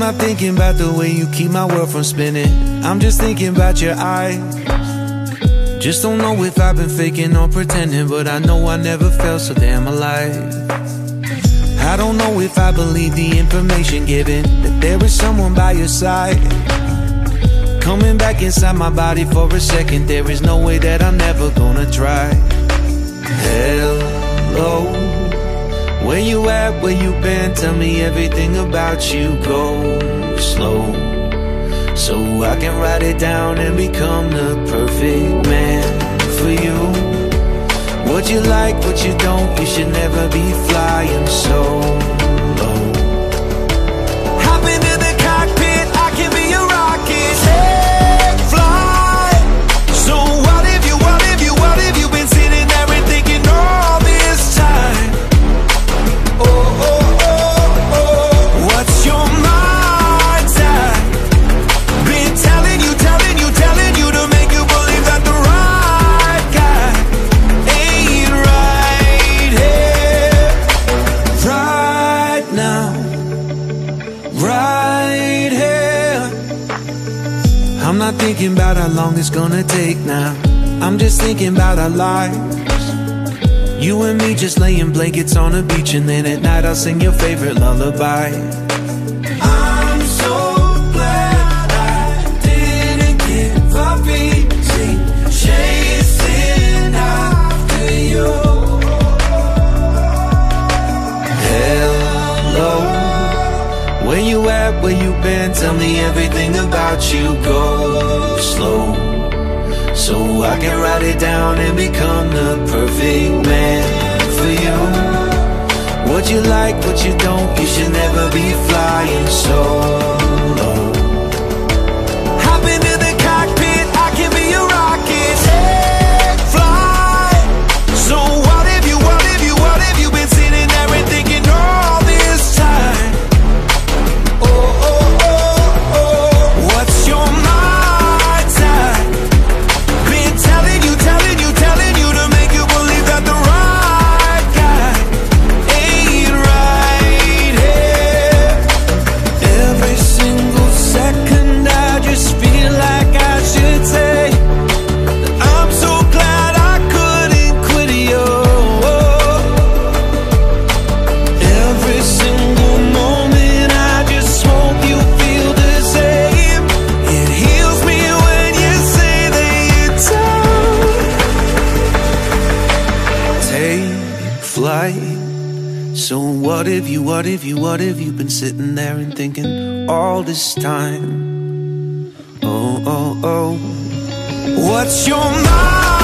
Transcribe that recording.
not thinking about the way you keep my world from spinning. I'm just thinking about your eyes. Just don't know if I've been faking or pretending, but I know I never felt so damn alive. I don't know if I believe the information given, that there is someone by your side, coming back inside my body for a second. There is no way that I'm never gonna try. Hello, where you at, where you been? Tell me everything about you. Go slow, so I can write it down and become the perfect man for you. What you like, what you don't, you should never be flying solo. Hop into the cockpit, I can be a rocket. Hey, fly. So what if you been sitting there and thinking all this time? Oh, oh, oh, oh, what's your mind's at? Been telling you to make you believe that the right guy ain't right here, right now, right here. I'm not thinking about how long it's gonna take now. I'm just thinking about our lives. You and me just laying blankets on the beach, and then at night I'll sing your favorite lullaby. I'm so glad I didn't give up easy, chasing after you. Hello, where you at, where you been? Tell me everything about you. Go slow, so I can write it down and become the perfect man for you. What you like, what you don't, you should never be flying solo. Hop into the cockpit, I can be a rocket. Hey, fly. So what if you been sitting there and thinking all this time? Oh, oh, oh, oh, what's your mind's at? Been telling you to make you believe that the right guy ain't right here. Every single second I just feel like I should say that I'm so glad I couldn't quit you. Every single moment I just hope you feel the same. It heals me when you say that you're tired. Take flight. So what if you been sitting there and thinking all this time? Oh, oh, oh, what's your mind?